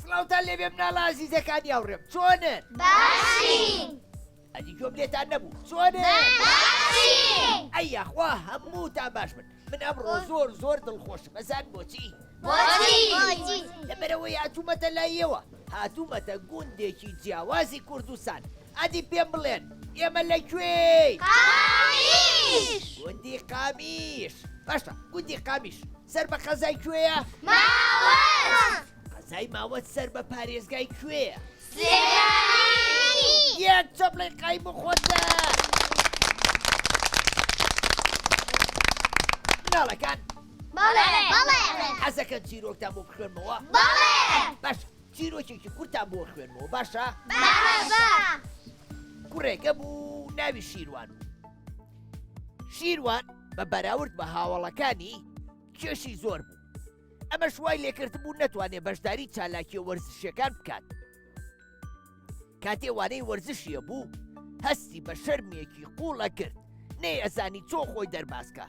سڵاوتان لێبێ مناڵە عەزیزەکانی هاوڕێم چۆنن؟ باشین! ئەدی گوێم لێتان نەبوو چۆنن؟ باشین! ئەییا خوا هەمووتان باش من ئەمڕۆ زۆر دڵخۆشم ئەزان بۆچی؟ بۆچی؟ لەبەرەوەی هاتوومەتە لایەوە هاتوومەتە گوندێکی جیاوازی کوردستان ئەدی پێم بڵێن ئێمە لەکوێی؟ قامیش! گوندی قامیش باشە گوندی قامیش سەر بە قەزای کوێیە؟ ماوەت! قەزای ماوەت سەر بە پارێزگای کوێیە؟ سێرانی! یەک چەپڵی قای بخۆتە! مناڵەکان بەڵێ! حەزەکەن چیرۆکتان بۆ بخوێنمەوە؟ بەڵێ! باشە چیرۆکێکی کورتان بۆ خوێنمەوە باشە؟ باشە! کوڕێکە بوو ناوی شیروان شیروان بە بەراورد بە هاوڵەکانی کێشی زۆر بوو ئەمە شوای لێکردبوو نەتوانێت بەشداری چالاکیە وەرزشیەکان بکات کاتێ وانەی وەرزشیە بوو هەستی بە شەرمێکی قوڵە کرد نەی ئەزانی چۆ خۆی دەرباسکە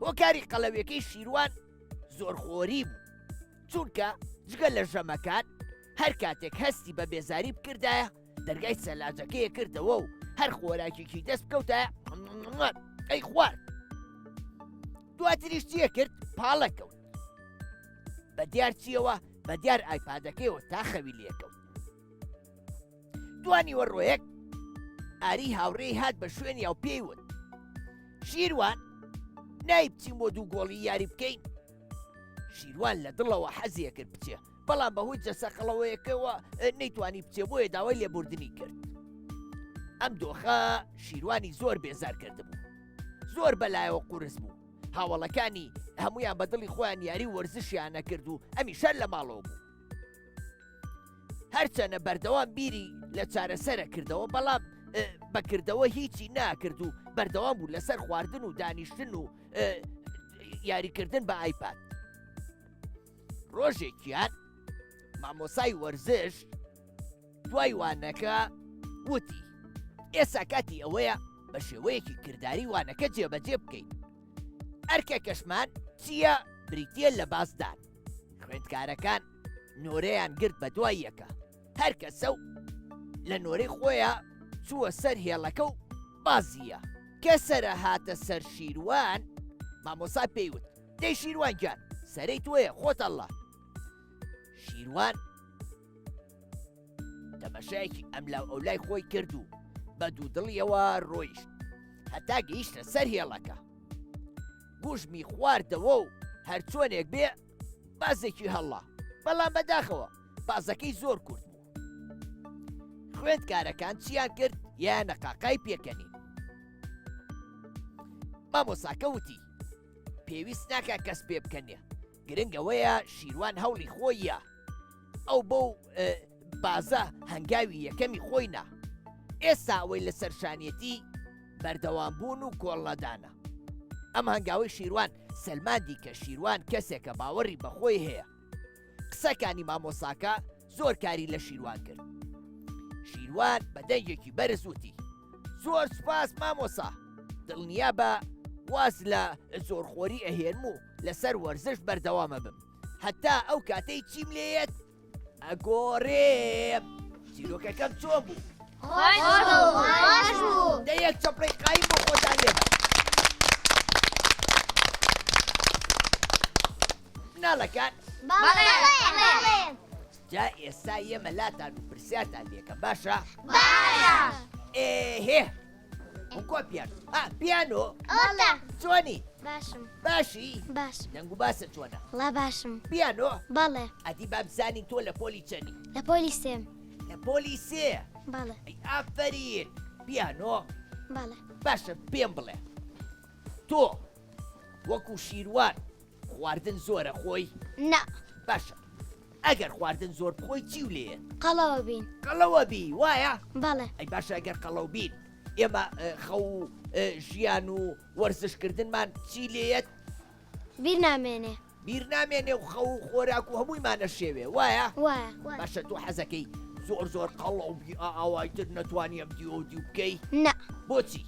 هۆکاری قەڵەویەکەی شیروان زۆرخۆری بوو چونکە جگە لە ژەمەکان هەر کاتێک هەستی بە بێزاری بکردایە دەرگای سەلاجەکەیە کردەوە و هەر خۆراکێکی دەست بکەوتایە ئەی خوارد دواتریش چیە کرد پاڵەکەوت بە دیار چیەوە بە دیار ئایپادەکەیەوە تا خەوی لێکەوت دوانی وەڕۆیەک ئاری هاوڕێی هات بە شوێنی و پێیوت شیروان نای بچین بۆ دوو گۆڵی یاری بکەین شیروان لە دڵەوە حەزیە کرد بچێ بەڵام بەهۆی جەسەقەڵەوەیەکەوە نەیتوانی بچێ بۆیە داوای لێبوردنی کرد ئەم دۆخە شیروانی زۆر بێزار کردبوو زۆر بەلایەوە قورس بوو هاوڵەکانی هەمویان بە دڵی خۆیان یاری وەرزشیان نەکرد و ئەمی شەر لە ماڵەوە بوو هەرچەنە بەردەوام بیری لە چارەسەرە کردەوە بەڵام بەکردەوە هیچی ناکرد و بەردەوام بوو لەسەر خواردن و دانیشتن و یاریکردن بە ئایپاد ڕۆژێکیان مامۆسای وەرزش دوای وانەکە وتی ئێستا کاتی ئەوەیە بە شێوەیەکی کردداری وانەکە جێبەجێ بکەین ئەرکە کەشمان چییە بریتە لە بازدان خوێندکارەکان نۆرەیان گرت بە دوای یەکە هەر کەسە و لە نۆرەی خۆیە چووە سەر هێڵەکە و بازیە کە سەرە هاتە سەر شیروان مامۆسا پێیوت دەی شیروان گیان سەرەی تۆیە خۆتەڵە شیروان تەمەشایەکی ئەملاو ئەولای خۆی کرد و بە دوودڵیەوە ڕۆیشت هەتا گەیشتە سەر هێڵەکە گوژمی خواردەوە و هەرچۆنێک بێ بازێکی هەڵا بەڵام بەداخەوە بازەکەی زۆر کورت بوو. خوێندکارەکان چیان کرد یان نەقاقای پێکەنین. مامۆساکە وتی پێویست ناکات کەس پێ بکەنێ، گرنگەوەیە شیروان هەوڵی خۆیە، ئەو بەو بازە هەنگاوی یەکەمی خۆینا، ئێستا ئەوەی لە سەرشانیەتی بەردەوامبوون و کۆڵەدانە. ئەم هەنگاوی شیروان سەلماندی کە شیروان کەسێکە باوەڕی بەخۆی هەیە. قسەکانی مامۆساکە زۆر کاری لە شیروان کرد. شیروان بە دەنگێکی بەرز وتی زۆر سوپاس مامۆسا، دڵنیا بە واز لە زۆرخۆری ئەهێنم و لەسەر وەرزش بەردەوامە بم، هەتا ئەو کاتەی چیم لێیەت ئەگۆڕێم. چیرۆکەکەم چۆن بوو؟ خۆش بوو. دە یەک چەپڕی قایم بۆ خۆتان لێبە. مناڵەکان بەڵێ. جا ئێستا ئێمە لاتان و پرسیارتان لێکە باشە؟ باشە. ئێهێ کۆ پیانۆ پیانۆ بەڵێ. چۆنی؟ باشم باشی؟ باش دەنگ و باسە چۆنە؟ وڵا باشم پیانۆ بەڵێ ئەدی با بزانین تۆ لە پۆلی چەنی؟ لە پۆلی سێم لە پۆلی سێ. بەڵێ ئەی ئافەرین پیانۆ بەڵێ باشە پێم بڵێ تۆ وەکو شیروان خواردن زۆرە خۆی؟ نا باشە ئەگەر خواردن زۆر بخۆی چی و لێ؟ قەڵەوە بین قەڵەوە بی وایە؟ بەڵێ ئەی باشە ئەگەر قەڵەو بین ئێمە خەو و ژیان و وەرزشکردنمان چی لێیەت؟ بیر نامێنێ بیر نامێنێ و خەو و خۆراک و هەموویمانە شێوێ وایە؟ وایە باشە تۆ حەزەکەی زۆر قەڵەو بی ئاوایتر نەتوانیم دیۆ بکەی؟ نا بۆچی؟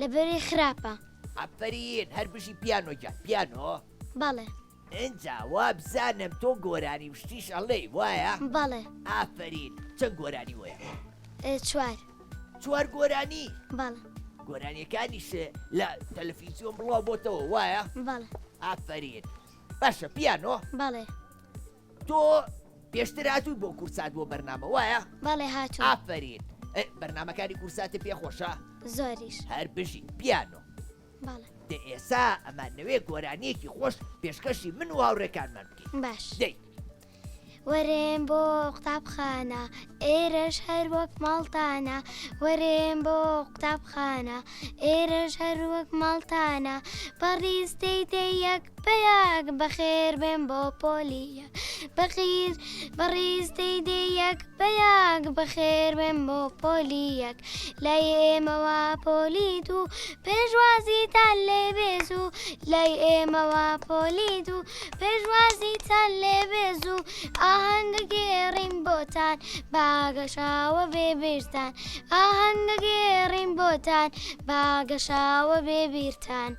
لەبەری خراپە ئەفەرین هەر بژی پیانۆجان پیانۆ بەڵێ ئەجا وا بزانم تۆ گۆرانی شتیش ئەڵێ وایە؟ بەڵێ ئافەرین چەند گۆرانی وەیە؟ چوار چوار گۆرانی؟ بەڵێ گۆرانیەکانیش لە تەلەڤیزیۆن بڵاو بۆتەوە وایە؟ بەڵێ ئافەرین باشە پیانۆ بەڵێ تۆ پێشتر هاتووی بۆ کورسات بۆ بەرنامە وایە؟ بەڵێ هاتوو ئافەرین بەرنمەکانی کورساتە پێخۆشە؟ زۆریش هەر بژی پیانۆ بەڵێ دە ئێسا ئەمانەوەی گۆرانیەکی خۆش پێشکەشی من و هاوڕێکانمان بکەین باش دەی وەرێن بۆ قوتابخانە ئێرەش هەر وەک ماڵتانە وەرێن بۆ قوتابخانە ئێرەش هەر وەک ماڵتانە بەڕیستەی دەیەک بەیەک بەخێر بێن بۆ پۆلیە بەڕیستەی دەیەک بەیەک بەخێر بێن بۆ پۆلیەک لای ئێمەوە پۆلیت و پێشوازیتان لێبێز و لای ئێمەوە پۆلیت و پێشوازیتان لێبێز و ئاهەنگە گێڕین بۆتان باگەشاوە بێبیرتان ئاهەنگە گێڕین بۆتان باگەشاوە بێبیرتان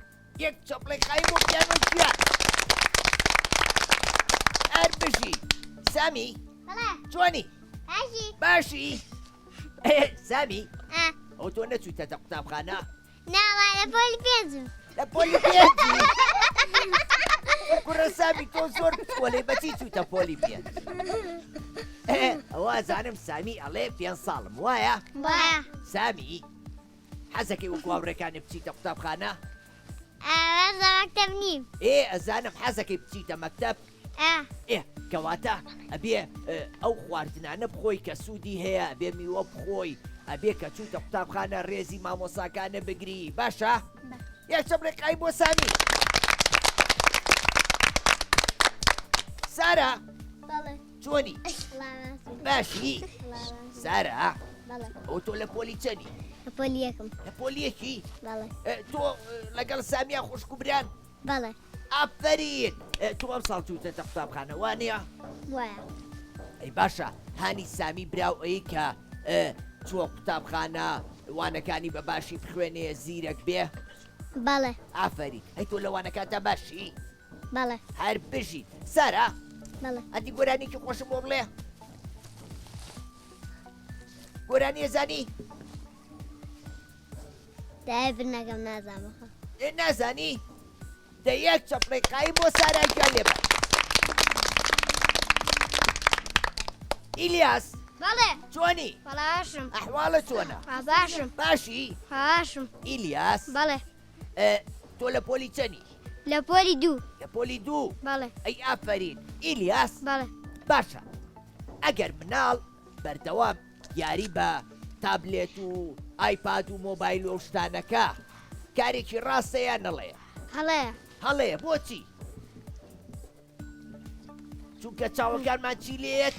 یەک چەپڵی قایم بۆ پیانۆ هەر بژی سامی بەڵێ. چۆنی؟ باشی. باشی؟ سامی ئەو تۆ نەچوویتە دە قوتابخانە؟ ناوە لە پۆلی پێنجم. لە پۆلی پێنجی؟ کوڕە سامی تۆ زۆر بچکۆلەی بەچی چووتە پۆلی پێنج؟ ئەوە زانم سامی ئەڵێ 5 ساڵم وایە؟ وایە. سامی حەزەکەی وەکو هاوڕێکانت بچیتە قوتابخانە؟ ئەوە مەکتەب نیم. ئەزانم حەزەکەی بچیتە مەکتەب؟ کەواتە ئەبێ ئەو خواردنانە بخۆی کە سوودی هەیە ئەبێ میوە بخۆی ئەبێ کە چووتە قوتابخانە ڕێزی مامۆساکانە بگری باشە؟ یەک چەپڕێک قای بۆ سامی سارە بەڵێ. چۆنی؟ باشی؟ سارە بەڵێ. ئەو تۆ لە پۆلی چەنی؟ لە پۆلی یەکم. لە پۆلیەکی؟ بەڵێ. تۆ لەگەڵ سامیا خوشک و بران؟ بەڵێ. ئافەرین تۆ ئەم ساڵ چووتە قوتابخانە وانەیە؟ وایە. ئەی باشە هانی سامی براو ئەی کە چوە قوتابخانە وانەکانی بە باشی بخوێنێ زیرەک بێ؟ بەڵێ. ئافەری ئەی تۆ لە وانەکانتە باشی؟ بەڵێ. هەر بژی سارە بەڵێ. ئەدی گۆرانێکی خۆشم بۆ بڵێ؟ گۆرانی ێزانی؟ دای برنەکەم نازانم. نازانی؟ دە یەک چەپڕێک قایم بۆ ساراگیان لێبە. ئیلیاس بەڵێ. چۆنی؟ بەڵاشم. ئەحواڵە چۆنە؟ باشم. باشی؟ باشم. ئیلیاس بەڵێ. تۆ لە پۆلی چەنی؟ لە پۆلی 2. لە پۆلی 2 بەڵێ. ئەی ئافەرین ئیلیاس بەڵێ. باشە ئەگەر مناڵ بەردەوام یاری بە تابلێت و ئایپاد و مۆبایل و شتانەکە کارێکی ڕاستەیە نەڵێ هەڵەیە هەڵەیە بۆچی چونکە چاوەکانمان چی لێت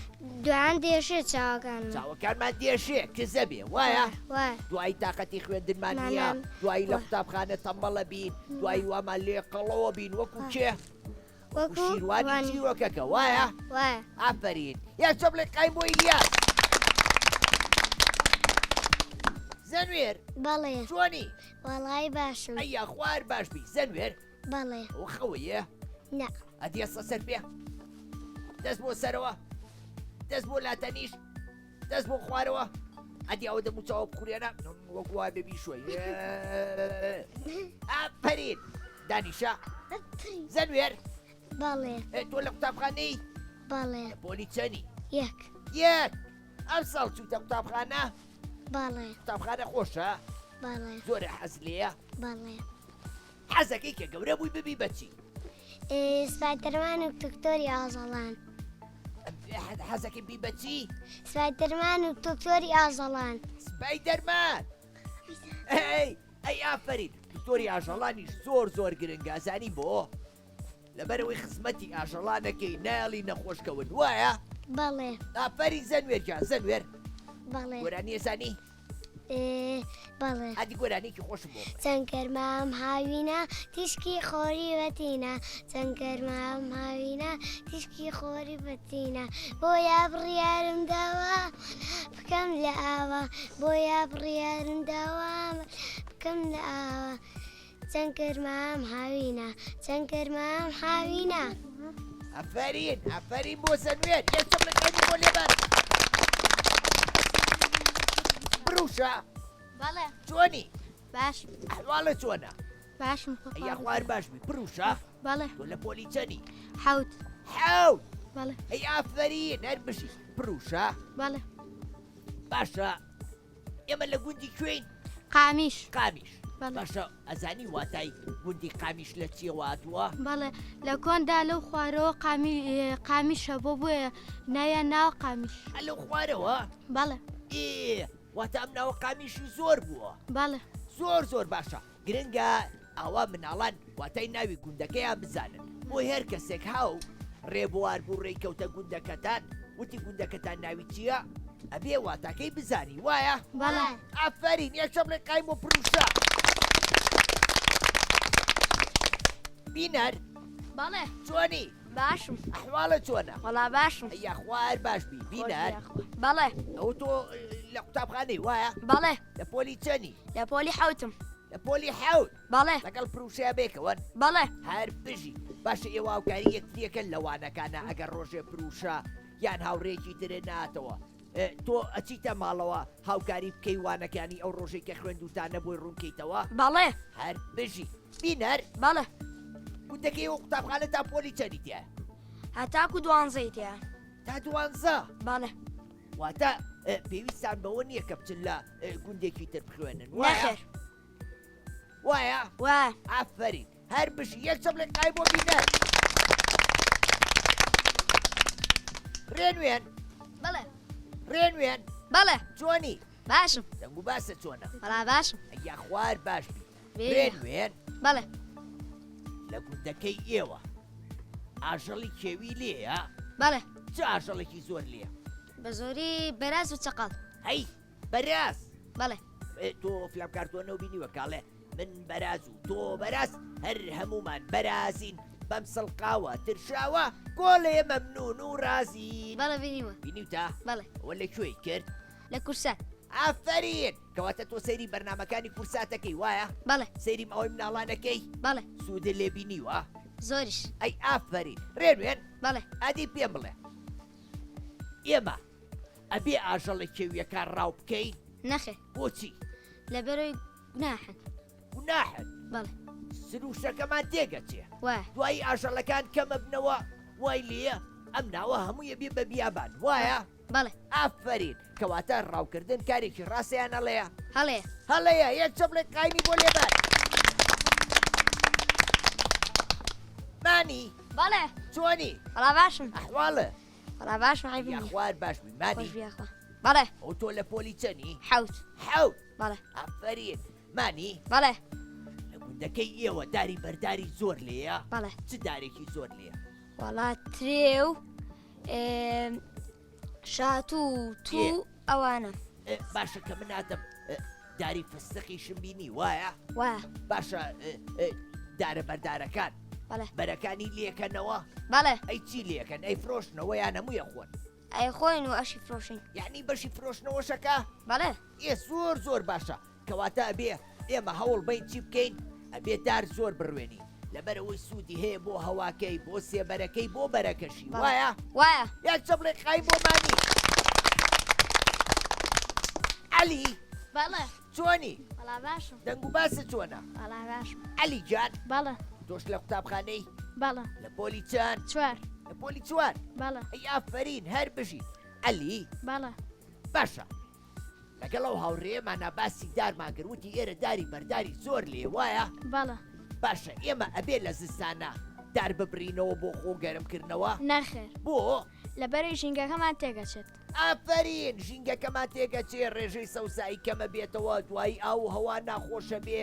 دوان دێشێت چاوەکانم چاوەکانمان دێشێ کزە بێ وایە وای دوایی تااقەتی خوێندنمان نییە نانام. دوایی لە قوتابخانە تەمبەڵە بین دوایی وامان لێ قەڵەوە بین وەکو کێ وەکو شیروانی وانی چیرۆکەکە وایە وای ئافرین یەکچە بڵێ قایم بۆ ئیلیاس زەنوێر بەڵێ چۆنی وەڵای باشم ئەیا خوار باش بی زەنوێر بەڵێ ئەو خەوەیە نە ئەدیێسە سەر پێ دەست بۆ سەرەوە دەست بۆ لاتەنیش دەست بۆ خوارەوە ئەدی ئەوە دەموچەوە بخورێنە وەکو وا بێبی شوێ ئافرین دانیشە زەنوێر بەڵێ تۆ لە قوتابخانەی بەڵێ پۆلی چەنی یەک یەک ئەم ساڵ چووتە قوتابخانە بەڵێ قوتابخانە خۆشە بەڵێ زۆرە حەز لێیە بەڵێ حەزەکەی کە گەورە بووی ببی بەچی سپایدەرمان و دکتۆری ئازەڵان حەزەکەی بی بەچی سپایدەرمان و دکتۆری ئازەڵان سپایدەرمان ئەی ئافرین دکتۆری ئاژەڵانیش زۆر گرنگە زانی بۆ لەبەرەوەی خزمەتی ئاژەڵانەکەی ناڵی نەخۆشکەون وایە بەڵێ ئافری زەنوێرجان زەنوێر بەڵێ گۆرانی زانی بەڵێ هەدی گۆرانێکی خۆشم بۆ چەندکەرمام هاوینە تیشکی خۆری بەتینە چەندکەرمام هاوینە تیشکی خۆری بەتینە بۆ یا بڕیارم داوا بکەم لە ئاوە بۆ یا بڕیارم داوا بکەم لە ئاوە چەندکەرمام هاوینە چەندکەرمام هاوینە ئافرین بۆ زەنوێر یەکچە بڵێ قایم بۆ لێبەر بروشە بەڵێ چۆنی باش ئەحواڵە چۆنە باشم ئەیا خوار باش بی بروشە بەڵێ تۆ لە پۆلی چەنی حەوت حەوت بەڵێ ئەی ئافرین هەر بشی بروشە بەڵێ باشە ئێمە لە گوندی کوێین قامیش قامیش بەڵێ باشە ئەزانی واتای گوندی قامیش لە چیەوە هاتووە بەڵێ لە کۆندا لەو خوارەوە قامیشە بۆ بۆیە نایە ناو قامیش لەو خوارەوە بەڵێ واتە ئەم ناوە قامیشی زۆر بووە بەڵێ زۆر باشە گرنگە ئاوا مناڵان واتای ناوی گوندەکەیان بزانن بۆ هێر کەسێک هاو ڕێبوار بوو ڕێککەوتە گوندەکەتان وتی گوندەکەتان ناوی چییە؟ ئەبێ واتاکەی بزانی وایە؟ بەڵێ ئافرین یەکچە بڵێ قایم و پروشە بینەر بەڵێ چۆنی باشم ئەحواڵە چۆنە وەڵا باشم ئەیا خوار باش بی بینەر بەڵێ ئەو تۆ لە قوتابخانەی وایە بەڵێ لە پۆلی چەنی لە پۆلی حەوتم لە پۆلی حەوت بەڵێ لەگەڵ پروشەیە بێکەوەن بەڵێ هەر بژی باشە ئێوە هاوکاری یەکتریەکە لەوانەکانە ئەگەر ڕۆژێ پروشە یان هاوڕێکی ترێ ناتەوە تۆ ئەچیتە ماڵەوە هاوکاری بکەی وانەکانی ئەو ڕۆژێک کە خوێندوتانە بۆی ڕوونکەیتەوە بەڵێ هەر بژی بینەر بەڵێ گوندەکەی و قوتابخانە تا پۆلی چەندی تێ هەتاکو دوانزەی تێ تا دوانزە بەڵێ واتە پێویستان بەوە نییە کە بچن لە گوندێکی تر بخوێنن نەخێر وایە وای ئافرین هەر بژی یەکچە بڵێ قای بۆ بینەر ڕێنوێن بەڵێ ڕێنوێن بەڵێ چۆنی باشم دەنگ و باسە چۆنە وەڵا باشم ئەیا خوار باش بی بێ. ڕێنوێن بەڵێ لە گوندەکەی ئێوە ئاژەڵی کێوی لێیە بەڵێ چ ئاژەڵێکی زۆر لێە بە زۆری بەراز و چەقەڵ هەی بەراز بەڵێ تۆ فلام کارتۆنە و بینیوە کاڵێ من بەراز و تۆ بەراز هەر هەمومان بەرازین بەم سڵقاوە ترشاوە گۆڵێ مەمنون و رازین بەڵێ بینیوە بینیوتە بەڵێ ئەوە لەکوێی کرد لە کورسە ئافرین کەواتە تۆ سەیری بەرنمەکانی کورساتەکەی وایە بەڵێ سەیری ماوەی مناڵانەکەی بەڵێ سوودە لێ بینیوە زۆریش ئەی ئافرین ڕێنوێن بەڵێ ئەدی پێم بڵێ ئێمە ئەبێ ئاژەڵی کێویەکان ڕاو بکەین نەخێ بۆچی لەبەرەوەی گوناحن گوناحن بەڵێ سروشەکەمان تێگەچێ وای دوایی ئاژەڵەکان کەمە بنەوە وای لێە ئەم ناوە هەموویە بێ بە بیابان وایە بەڵێ ئافرین کەواتە ڕاوکردن کارێکی ڕاستیان هەڵەیە هەڵێ هەڵەیە یەکچە بڵێ قایمی بۆ لێبەر مانی بەڵێ چۆنی وەڵا باشم ئەحواڵە ولا باش معي يا بني خوار باش خوش ماني بيا أخوة بله ئەو تۆ لە پۆلیچەنی حوت حەوت بله ئافرین مانی بله لە گوندەکەی ئێوە داری بەرداری زۆر لێیە بله چ دارێکی زۆر لێە ولا تريو شاتو تو أوانا باشە کە من هاتم داری فستقیشم بینی وایە وا باشە دارە بەردارەکان بله بەرەکانی لێکەنەوە بله ئەی چی لێکەن ئەی فرۆشتنەوە یان هەموویە خۆن أي خوين وأشي فروشين یعنی بەشی فرۆشتنەوەشەکە بله زۆر زۆر باشە کەواتە ئەبێ ئێمە هەوڵ بین چی بکەین ئەبێ دار زۆر بڕوێنی لەبەرەوەی سوودی هەیە بۆ هەواکەی بۆ سێبەرەکەی بۆ بەرەکەشی وایە وا یان چەبڵێ قای بۆ مانی عەلی بەڵێ چۆنی وەڵا باشم دەنگ و باسە چۆنە وەڵا باشم عەلی جان بەڵێ تۆش لە قوتابخانەی بەڵێ لە پۆلی چەند چوار لە پۆلی چوار بەڵێ ئەی ئافرین هەر بژی عەلی بەڵێ باشە لەگەڵ ئەو هاوڕێمانە باسی دارمان کردوتی ئێرە داری بەرداری زۆر لێ وایە بەڵێ باشە ئێمە ئەبێ لە زستانە دار ببرینەوە بۆ خۆ گەرمکردنەوە نەخێر بۆ لەبەرەوەی ژینگەکەمان تێگەچێت ئافرین ژینگەکەمان تێگەچێ ڕێژەی سەوزایی کەمە بێتەوە دوایی ئاو هەوا ناخۆشە بێ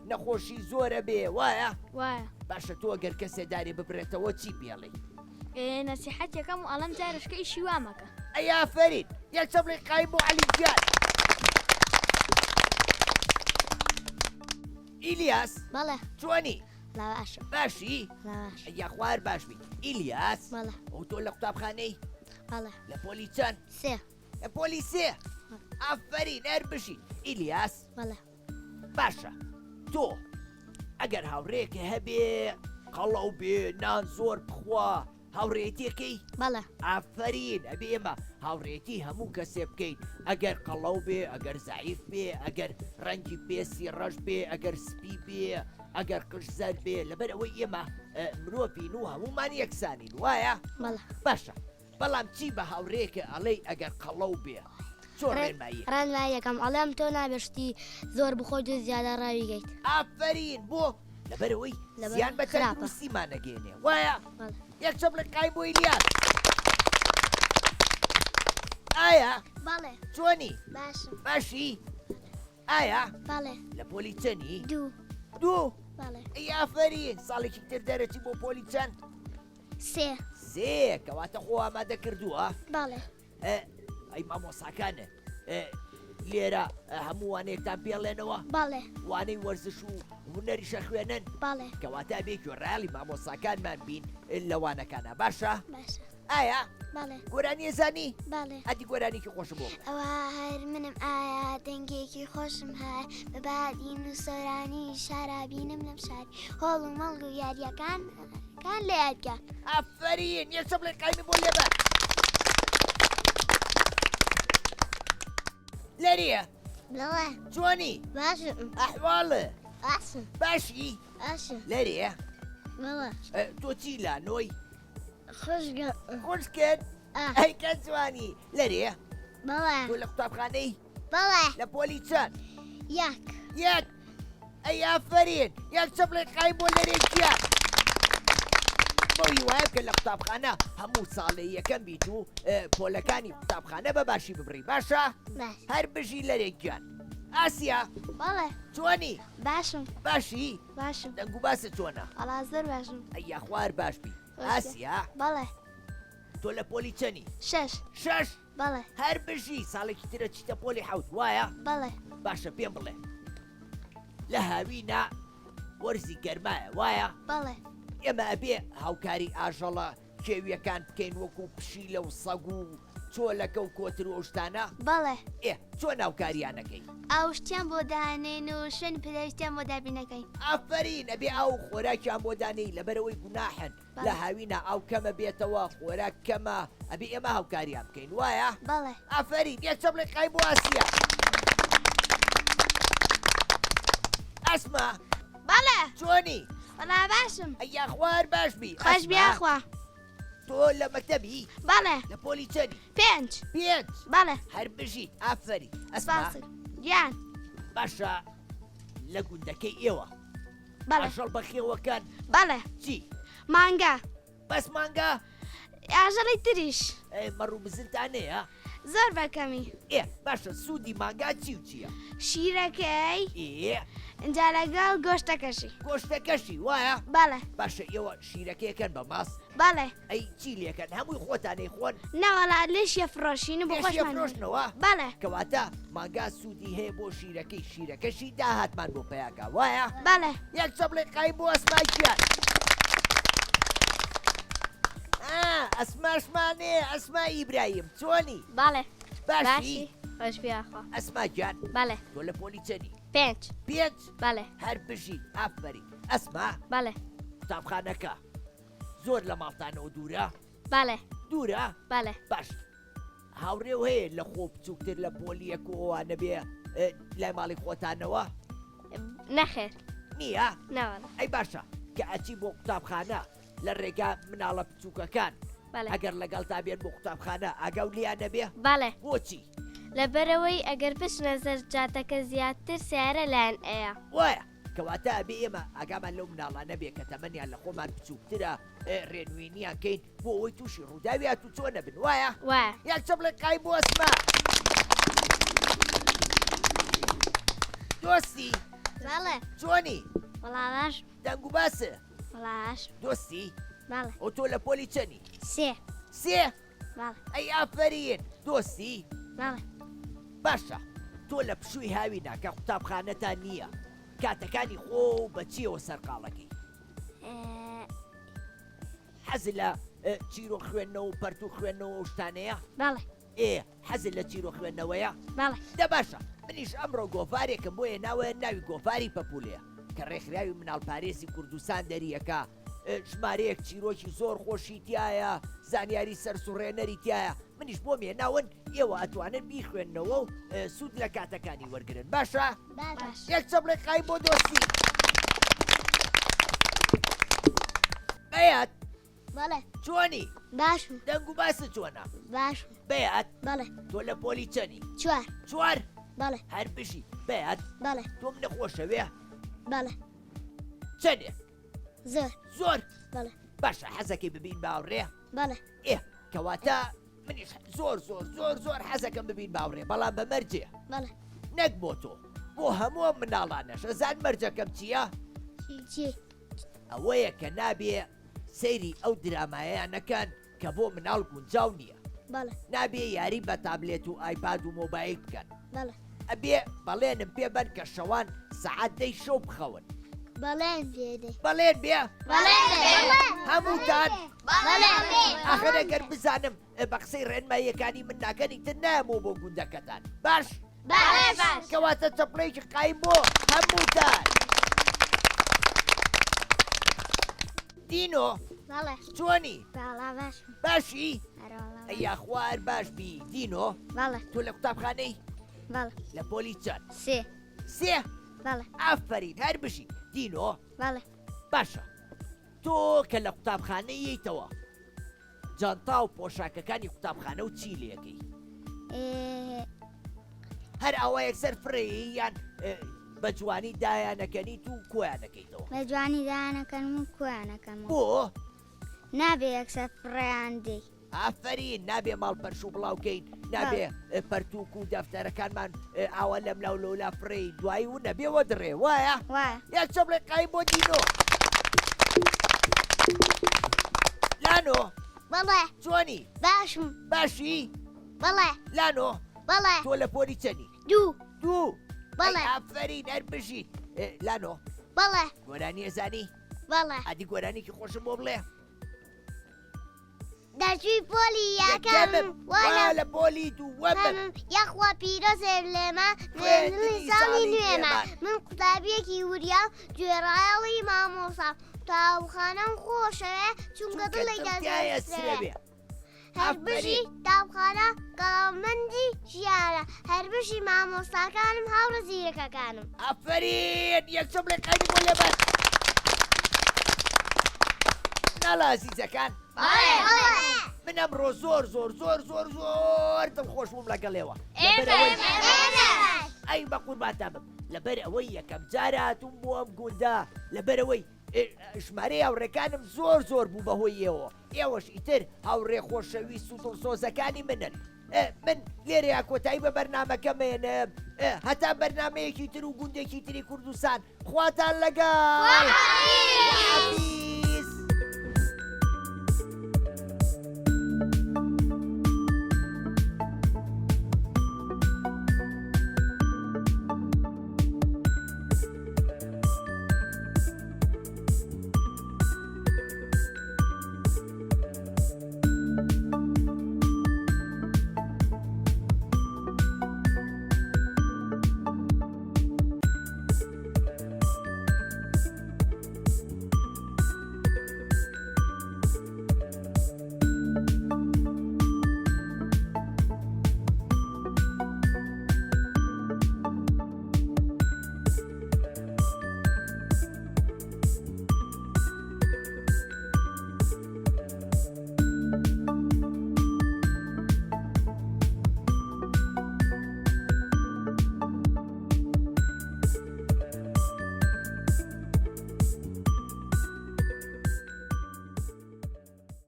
نەخۆشی زۆرە بێ وایە وایە باشە تۆ گەر کەسێ داری ببرێتەوە چی پێڵێ نەسیحەتێکەم و ئەڵەم جارشکە ئیشی وامەکە ئەی ئافرین یەک چەبڵێ قایم بۆ عەلیجان ئیلیاس بەڵێ چۆنی لا باشم باشی لا باش یا خوار باش بی ئیلیاس بەڵێ ئەو تۆ لە قوتابخانەی بەڵێ لە پۆلی چەند سێ لە پۆلی سێ ئافرین هەر بشی ئیلیاس بەڵێ باشە تۆ ئەگەر هاوڕێکە هەبێ قەڵەو بێ نان زۆر بخوا هاوڕێتیەکەی بەڵێ ئافرین ئەبێ ئێمە هاوڕێتی هەموو کەسێ بکەین ئەگەر قەڵەو بێ ئەگەر زعیف بێ ئەگەر ڕەنگی پێسی ڕەش بێ ئەگەر سپی بێ ئەگەر قشزەر بێ لەبەر ئەوەی ئێمە مرۆڤین و هەمومان یەکسانین وایە بەڵێ باشە بەڵام چی بە هاوڕێکە ئەڵەی ئەگەر قەڵەو بێ چۆن ڕێنمایی ڕێنمای یەکەم ئەڵێم تۆ نابشتی زۆر بخۆیت و زیادە ڕاویگەیت ئافرین بۆ لەبەرەوەی لەبەر زیان بە خراپە. تەندروستیمان نەگەێنێ وایە بەڵێ یەک چەبڵێ قای بۆ ئیلیاس ئایا بەڵێ چۆنی باشم باشی ئایا بەڵێ لە پۆلی چەنی دوو بەڵێ ئەی ئافرین ساڵێکی تر دەرەچی بۆ پۆلی چەند سێ سێ کەواتە خۆ ئامادە کردووە بەڵێ ئەی مامۆساکانە لێرە هەموو وانەیەکتان پێڵێنەوە بەڵێ وانەی وەرزش و هوەریشە خوێنن بەڵێ کەواتە بێ گوێڕالی مامۆساکانمان بین لەوانەکانە باشە باشە ئایا بەڵێ گۆرانی ێزانی بەڵێ ئەدی گۆرانێکی خۆشم بۆ ئەوە هەر منم ئایا دەنگێکی خۆشم هەیە بەبادین و سۆرانی شارابینم لەم شاری هۆڵ و مەڵگ و یاریەکان لە یادگا ئافرین یەک چەبڵێ قایمی بۆ لێبە لەریە بڵێ چۆنی باشم ئەحواڵە باشم باشی باشم لەریە بڵێ تۆ چی لانۆی خۆشگە خۆش کرد ئەی کە جوانی لەریە بڵێ تۆ لە قوتابخانەی بڵێ لە پۆلی چەند یەک یەک ئەی ئافرین یەک چەبڵێ قای بۆ لەرێکیە بۆی وایە کە لە قوتابخانە هەموو ساڵی یەکەم بیت و پۆلەکانی قوتابخانە بە باشی ببڕی باشە باش هەر بژی لەرێکیان ئاسیا بڵێ چۆنی باشم باشی باشم دەنگ و باسە چۆنە ئەڵا زۆر باشم ئەیا خوار باش بی ئاسیا بەڵێ تۆ لە پۆلی چەنی شەش شەش بەڵێ هەر بژی ساڵێکی ترە چیتە پۆلی حەوت وایە بەڵێ باشە پێم بڵێ لە هاوینە وەرزی گەرمایە وایە بەڵێ ئێمە ئەبێ هاوکاری ئاژەڵە کێویەکان بکەین وەکو پشیلە و سەگ و چۆلەکە و کۆتر و شتانە بەڵێ چۆن هاوکاریانەکەی ئاوشتیان بۆ دانێن و شوێن پێداویستیان بۆ دابینەکەی ئافرین ئەبێ ئەو خۆراکیان بۆ دانەی لەبەرەوەی گوناحن لە هاوینە ئەو کەمە بێتەوە خۆراک کەمە ئەبێ ئێمە هاوکاریان بکەین وایە بەڵێ ئافرین یەک چەبڵێ قای بۆ ئاسیا ئەسما بەڵێ چۆنی وەڵا باشم ئەیا خوار باش بی خۆش ئەسما، بیاخوا تۆ لە مەکتەبی بەڵێ لە پۆلی چەندی 5 پێنج بەڵێ هەر بژیت ئافری ئەسما سپاس گیان باشە لە گوندەکەی ئێوە بەڵێ ئاژەڵ بەخێوەکان بەڵێ چی مانگا بەس مانگا ئاژەڵی تریش مەڕوو بزنتانەیە زۆر بەکەمی ئێ باشە سوودی مانگا چی و چییە؟ شیرەکەی ئێ اینجا لەگەڵ گۆشتەکەشی گۆشتەکەشی وایە؟ بەڵێ باشە ئێوە شیرەکەیەکەن بە ماس بەڵێ ئەی چی لێکەن هەمووی خۆتانەی خۆن ناوەڵا لێشیە فرۆشین بۆ خۆشمان فرۆشنەوە بەڵێ کەواتە مانگا سوودی هەیە بۆ شیرەکەی شیرەکەشی داهاتمان بۆ پەیاکە وایە؟ بەڵێ یەک چەپڵێ قای بۆ ئەسماکیان ئەسماشمانێ ئەسما ئیبراهیم چۆنی؟ بەڵێ باشی؟ خۆش بیاخوا ئەسماگیان بەڵێ تۆ لە پۆلی چەنی؟ 5 پێنج بەڵێ هەر بژی ئافری ئەسما بەڵێ قوتابخانەکە زۆر لە ماڵتانەوە دوورە؟ بەڵێ دوورە؟ بەڵێ باش هاوڕێو هەیە لە خۆ بچووکتر لە پۆلیەک و ئەوانە بێ لای ماڵی خۆتانەوە؟ نەخێر نییە؟ ناوەڵە ئەی باشە کە ئەچی بۆ قوتابخانە لە ڕێگا مناڵە بچووکەکان بەڵێ ئەگەر لەگەڵ تا بێن بۆ قوتابخانە ئاگاو لیان نەبێ؟ بەڵێ بۆچی؟ لەبەرەوەی ئەگەر بچنە زەرجاتەکە زیاتر سیارە لایەن ئەیە وایە کەواتە ئەبێ ئێمە ئاگامان لەو مناڵانە بێ کە تەمەنیان لە خۆمان بچووکترە ڕێنوێنیان کەین بۆ ئەوەی تووشی ڕووداویات و چۆن نەبن وایە؟ وایە یەک چەپڵێ قای بۆ ئەسما دۆستی بەڵێ چۆنی؟ وەڵاش دەنگ و باسە وەڵاش دۆستی بەڵێ ئەو تۆ لە پۆلی چەنی؟ سێ سێ بەڵێ ئەی ئافرین دۆستی بەڵێ باشە تۆ لە پشووی هاوینا کە قوتابخانەتان نییە کاتەکانی خۆ بەچیەوە سەرقاڵەکەی حەزت لە چیرۆ خوێندنەوە و پەرتوو خوێندنەوە شتانەیە؟ بەڵێ حەزت لە چیرۆ خوێندنەوەیە؟ بەڵێ دە باشە منیش ئەمڕۆ گۆڤارێکم بۆیە ناوە ناوی گۆڤاری پەپولەیە کە ڕێکخراوی مناڵپارێزی کوردستان دەریەکە ژمارەیەک چیرۆکی زۆر خۆشی تایە زانیاری سەرسوڕێنەری تایە منیش بۆ مێناون ئێوە ئەتوانن بیخوێندنەوە و سوود لە کاتەکانی وەرگرن باشە؟ باش یەک چەپڵێ قای بۆ دۆستی بەیات بەڵێ چۆنی؟ باشم دەنگ و باسە چۆنە؟ باشم بەیات بەڵێ تۆ لە پۆلی چەنی؟ چوار چوار؟ بەڵێ هەر بژی بەیات بەڵێ تۆم نەخۆشەوێ؟ بەڵێ چەندێ؟ زۆر زۆر؟ بەڵێ باشە حەزەکەی ببین باوڕێ؟ بەڵێ ئێ کەواتە منیش زۆر زۆر زۆر زۆر حەزەکەم ببین باوڕێ بەڵام بە مەرجێ بەڵێ نەک بۆ تۆ بۆ هەموو مناڵانەش ئەزان مەرجەکەم چییە؟ چی ئەوەیە کە نابێ سەیری ئەو درامایانەکان کە بۆ مناڵ گونجاو نییە بەڵێ نابێ یاری بە تابلێت و ئایپاد و مۆبایل بکەن بەڵێ ئەبێ بەڵێنم پێ بن کە شەوان سەعات دەی شەو بخەون بەڵێن دێدێ بەڵێن بێ هەمووتان بەڵێ ئاخرەگەر بزانم بە قسەی ڕێنماییەکانی من ناکەنی تر نامەوە بۆ گوندەکەتان باش باش کەواتە چەپڵێکی قایم بۆ هەمووتان دینۆ بەڵێ چۆنی باڵا باش باشی هەرۆڵا ئەیا خوار باش بی دینۆ بەڵێ تۆ لە قوتابخانەی بەڵێ لە پۆلی چەند سێ سێ بەڵێ ئافرین هەر بشی دینۆ بەڵێ باشە تۆ کە لە قوتابخانەیەیتەوە جانتا و پۆشاکەکانی قوتابخانە و چی لەکەی هەر ئەوە یەکسەر فڕێ یان بە جوانی دایانەکەنیت و کۆیانەکەیتەوە بە جوانی دانەکەم و کویانەکەم بۆ نابێ یەکسەر فڕیان دێ ئافرین نابێ ماڵ پەرش و بڵاوکەین نابێ پەرتووک و دەفتەرەکانمان ئاوە لەم لاو لەولا فڕێی دوایی و نەبێەوە دڕێ وایە وایە یەک چەپڵێ قای بۆ دینۆ لانۆ بەڵێ چۆنی باشم باشی بەڵێ لانۆ بەڵێ تۆ لە پۆلی چەنی دوو بەڵێ. ئافرین هەر بژی لانۆ بەڵێ گۆرانی ئەزانی بەڵێ ئادی گۆرانێکی خۆشم بۆ بڵێ دەچووی پۆلی یاکەم وا لە پۆلی دووەمم یەخوا پیرۆزێر لێمە خوێندنی ساڵی نوێمە من قوتابیەکی وریا گوێڕایەڵی مامۆسا تاوخانەم خۆشەوێ چونکە دڵی دەزێ هەربژی تاوخانە گەڵاومەندی ژیانە هەربژی مامۆستاکانم هاوڕە زیرەکەکانم ئافرین یەک چەپڵێ قای بۆ لێبەر ناڵە ئازیزەکان من ئەمڕۆ زۆر زۆر زۆر زۆر زۆر دڵخۆش بووم لەگەڵێەوە ئەی بە قورباتە بم لەبەر ئەوەی یەکەم جارە هاتووم بۆ ئەم گوندە لەبەر ئەوەی ژمارەی هاوڕێکانم زۆر بوو بەهۆی ئێوەش ئیتر هاوڕێ خۆشەویست و دڵسۆزەکانی منن. من لێرەیە کۆتایی بە بەرنامەکە مێنم هەتا بەرنمەیەکی تر و گوندێکی تری کوردستان خواتان لەگەڵ.